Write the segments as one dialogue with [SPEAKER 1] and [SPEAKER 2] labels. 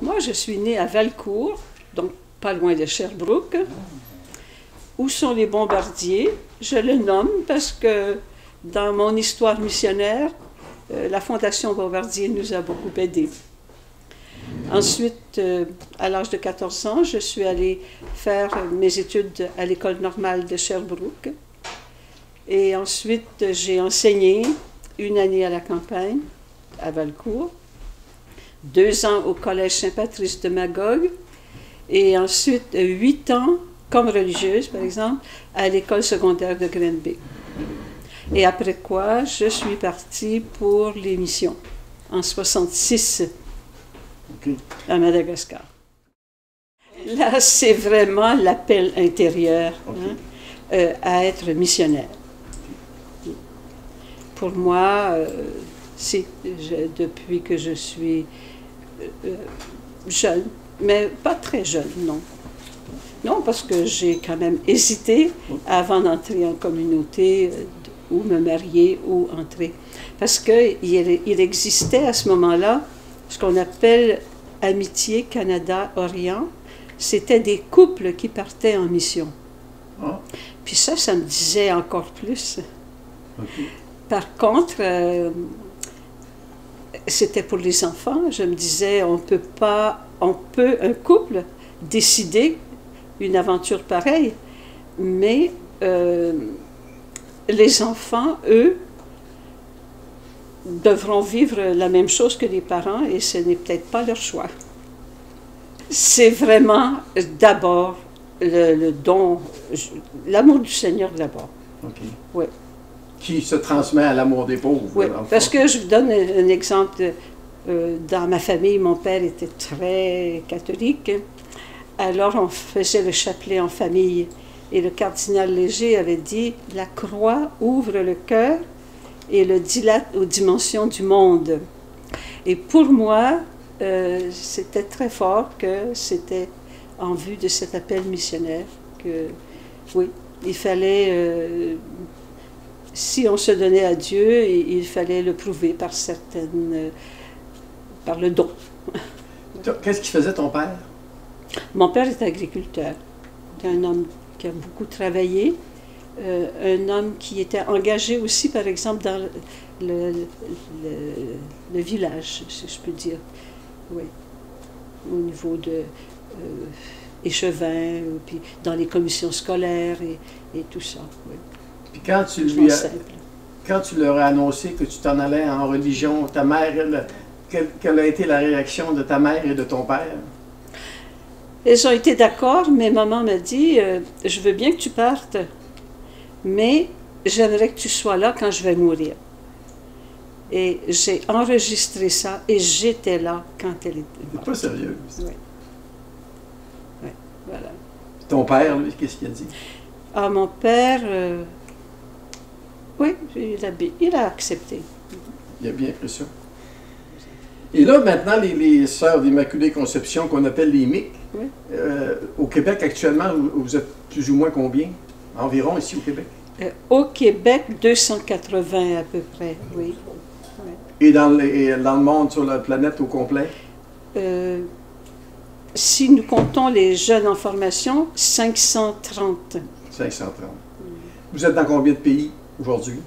[SPEAKER 1] Moi, je suis née à Valcourt, donc pas loin de Sherbrooke. Où sont les bombardiers? Je le nomme parce que dans mon histoire missionnaire, la Fondation Bombardier nous a beaucoup aidés. Ensuite, à l'âge de 14 ans, je suis allée faire mes études à l'École normale de Sherbrooke. Et ensuite, j'ai enseigné une année à la campagne, à Valcourt, 2 ans au Collège Saint-Patrice de Magog, et ensuite 8 ans comme religieuse, par exemple, à l'école secondaire de Granby. Et après quoi, je suis partie pour les missions, en 66, à Madagascar. Là, c'est vraiment l'appel intérieur à être missionnaire. Pour moi, depuis que je suis jeune, mais pas très jeune, non. Non, parce que j'ai quand même hésité avant d'entrer en communauté, ou me marier, ou entrer. Parce qu'il existait à ce moment-là ce qu'on appelle Amitié Canada-Orient. C'était des couples qui partaient en mission. Puis ça me disait encore plus. Par contre, c'était pour les enfants. Je me disais, un couple, décider une aventure pareille, mais les enfants, eux, devront vivre la même chose que les parents et ce n'est peut-être pas leur choix. C'est vraiment d'abord le don, l'amour du Seigneur d'abord. Oui.
[SPEAKER 2] Qui se transmet à l'amour des pauvres.
[SPEAKER 1] Oui, parce que je vous donne un exemple. Dans ma famille, mon père était très catholique. Alors, on faisait le chapelet en famille. Et le cardinal Léger avait dit « La croix ouvre le cœur et le dilate aux dimensions du monde. » Et pour moi, c'était très fort que c'était en vue de cet appel missionnaire que, oui, il fallait, si on se donnait à Dieu, il fallait le prouver par par le don.
[SPEAKER 2] Qu'est-ce qu'il faisait ton père?
[SPEAKER 1] Mon père est agriculteur. C'est un homme qui a beaucoup travaillé, un homme qui était engagé aussi, par exemple, dans le village, si je peux dire. Oui. Au niveau de échevin, puis dans les commissions scolaires et tout ça. Oui.
[SPEAKER 2] Puis quand tu leur as annoncé que tu t'en allais en religion, ta mère, quelle a été la réaction de ta mère et de ton père?
[SPEAKER 1] Ils ont été d'accord, mais maman m'a dit je veux bien que tu partes, mais j'aimerais que tu sois là quand je vais mourir. Et j'ai enregistré ça et j'étais là quand elle était morte.
[SPEAKER 2] C'est pas sérieux.
[SPEAKER 1] Oui. Oui, voilà.
[SPEAKER 2] Ton père, lui, qu'est-ce qu'il a dit?
[SPEAKER 1] Ah, mon père, oui, il a accepté.
[SPEAKER 2] Il a bien pris ça. Et là, maintenant, les sœurs d'Immaculée Conception, qu'on appelle les MIC, oui. Au Québec, actuellement, vous êtes plus ou moins combien? Environ, ici, au Québec?
[SPEAKER 1] Au Québec, 280 à peu près, oui. Oui.
[SPEAKER 2] Et dans le monde, sur la planète au complet?
[SPEAKER 1] Si nous comptons les jeunes en formation, 530.
[SPEAKER 2] 530. Vous êtes dans combien de pays aujourd'hui?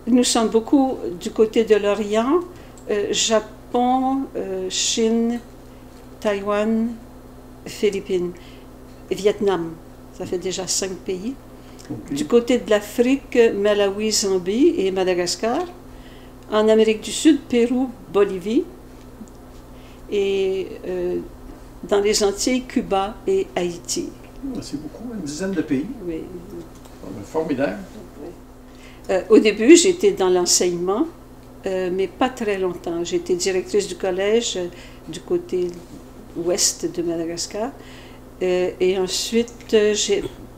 [SPEAKER 1] Nous sommes beaucoup du côté de l'Orient, Japon, Chine, Taïwan, Philippines, Vietnam. Ça fait déjà 5 pays. Okay. Du côté de l'Afrique, Malawi, Zambie et Madagascar. En Amérique du Sud, Pérou, Bolivie. Et dans les Antilles, Cuba et Haïti.
[SPEAKER 2] C'est beaucoup, une dizaine de pays.
[SPEAKER 1] Oui.
[SPEAKER 2] Formidable.
[SPEAKER 1] Au début, j'étais dans l'enseignement, mais pas très longtemps. J'étais directrice du collège du côté ouest de Madagascar. Et ensuite,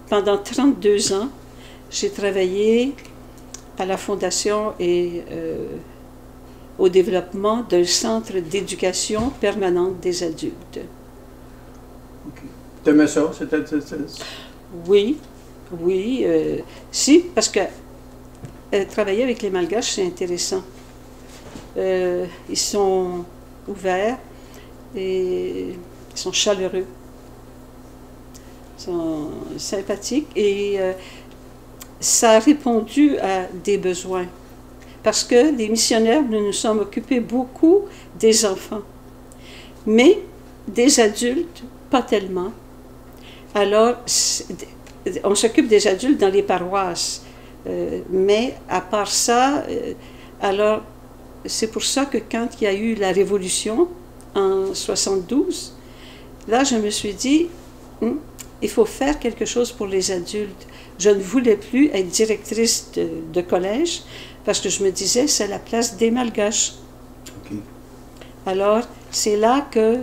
[SPEAKER 1] pendant 32 ans, j'ai travaillé à la fondation et au développement d'un centre d'éducation permanente des adultes.
[SPEAKER 2] Okay. Tu aimais ça?
[SPEAKER 1] Oui, oui. Si, parce que travailler avec les Malgaches, c'est intéressant. Ils sont ouverts et ils sont chaleureux. Ils sont sympathiques et ça a répondu à des besoins. Parce que les missionnaires, nous nous sommes occupés beaucoup des enfants. Mais des adultes, pas tellement. Alors, on s'occupe des adultes dans les paroisses. Mais à part ça, alors, c'est pour ça que quand il y a eu la Révolution, en 72, là, je me suis dit, il faut faire quelque chose pour les adultes. Je ne voulais plus être directrice de collège parce que je me disais, c'est la place des Malgaches. Okay. Alors, c'est là que,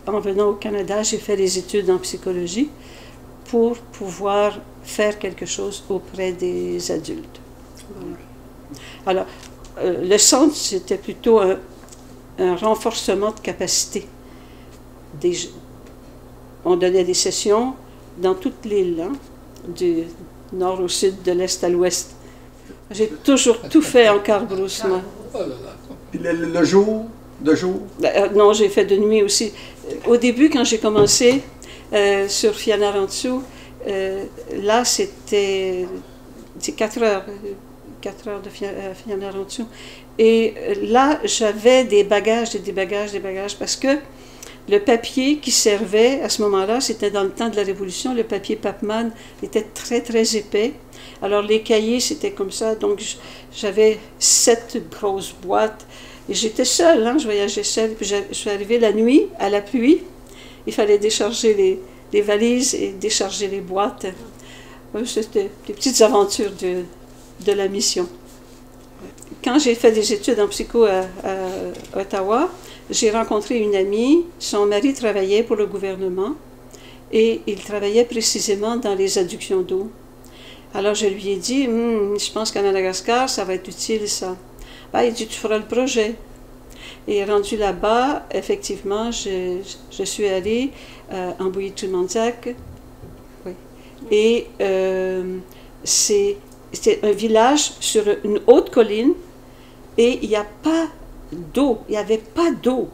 [SPEAKER 1] en venant au Canada, j'ai fait des études en psychologie pour pouvoir faire quelque chose auprès des adultes. Voilà. Alors, le centre, c'était plutôt un renforcement de capacité. On donnait des sessions dans toute l'île, hein, du nord au sud, de l'est à l'ouest. J'ai toujours tout fait en carbrousse, moi.
[SPEAKER 2] Puis le jour, de jour?
[SPEAKER 1] Non, j'ai fait de nuit aussi. Au début, quand j'ai commencé sur Fianarantsoa, là, c'était 4 heures. 4 heures de Fianarantsoa. Et là, j'avais des bagages, parce que le papier qui servait à ce moment-là, c'était dans le temps de la Révolution, le papier Papman était très, très épais. Alors, les cahiers, c'était comme ça. Donc, j'avais 7 grosses boîtes. Et j'étais seule, hein, je voyageais seule. Puis, je suis arrivée la nuit, à la pluie. Il fallait décharger les valises et décharger les boîtes. C'était des petites aventures de la mission. Quand j'ai fait des études en psycho à Ottawa, j'ai rencontré une amie. Son mari travaillait pour le gouvernement et il travaillait précisément dans les adductions d'eau. Alors je lui ai dit, je pense qu'à Madagascar, ça va être utile ça. Ben, il dit, tu feras le projet. Et rendu là-bas, effectivement, je suis allée en Bouilly-Tumanzac. Oui. Et c'est un village sur une haute colline et il n'y a pas d'eau, il n'y avait pas d'eau.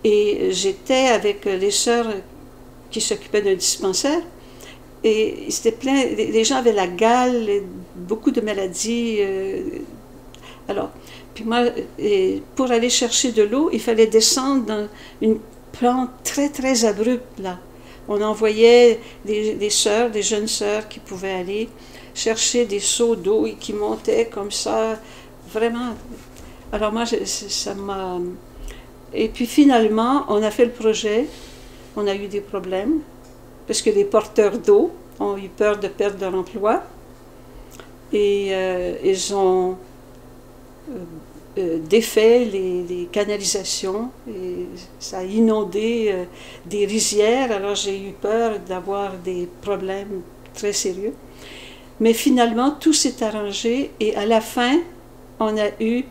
[SPEAKER 1] Et j'étais avec les sœurs qui s'occupaient d'un dispensaire et c'était plein, les gens avaient la gale, beaucoup de maladies. Alors, puis moi, pour aller chercher de l'eau, il fallait descendre dans une pente très, très abrupte là. On envoyait des sœurs, des jeunes sœurs qui pouvaient aller chercher des seaux d'eau et qui montaient comme ça, vraiment. Alors moi, ça m'a... Et puis finalement, on a fait le projet, on a eu des problèmes, parce que les porteurs d'eau ont eu peur de perdre leur emploi, et ils ont défait les canalisations, et ça a inondé des rizières, alors j'ai eu peur d'avoir des problèmes très sérieux. Mais finalement, tout s'est arrangé et à la fin, on a eu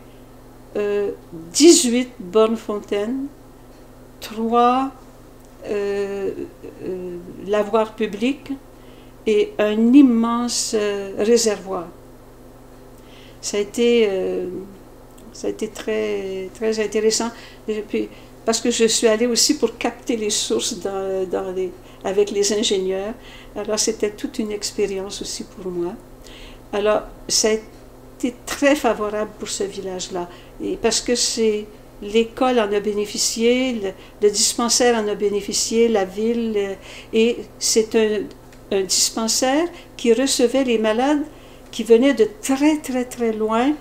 [SPEAKER 1] 18 bornes fontaines, 3 lavoirs publics et un immense réservoir. Ça a été très, très intéressant. Et puis, parce que je suis allée aussi pour capter les sources avec les ingénieurs. Alors, c'était toute une expérience aussi pour moi. Alors, ça a été très favorable pour ce village-là. Et parce que l'école en a bénéficié, le dispensaire en a bénéficié, la ville, et c'est un dispensaire qui recevait les malades qui venaient de très, très, très loin,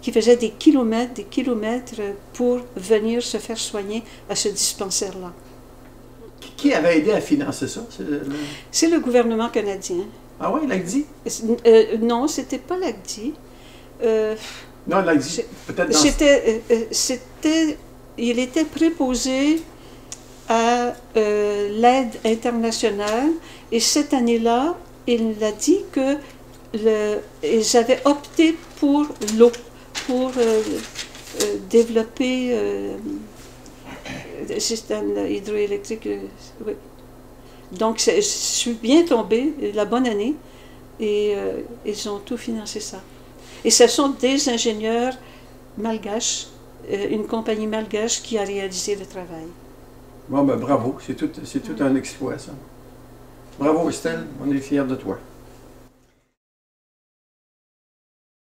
[SPEAKER 1] qui faisaient des kilomètres pour venir se faire soigner à ce dispensaire-là.
[SPEAKER 2] Qui avait aidé à financer ça?
[SPEAKER 1] C'est le canadien.
[SPEAKER 2] Ah oui, l'ACDI?
[SPEAKER 1] Non, c'était pas l'ACDI.
[SPEAKER 2] Non, l'ACDI, peut-être il était préposé à l'aide internationale et cette année-là, il a dit qu'ils avaient opté pour l'eau, pour développer le système hydroélectrique. Oui. Donc, je suis bien tombée, la bonne année, et ils ont tout financé ça. Et ce sont des ingénieurs malgaches
[SPEAKER 1] une compagnie malgache qui a réalisé le travail.
[SPEAKER 2] Bon, ben bravo, c'est tout un exploit, ça. Bravo, Estelle, on est fiers de toi.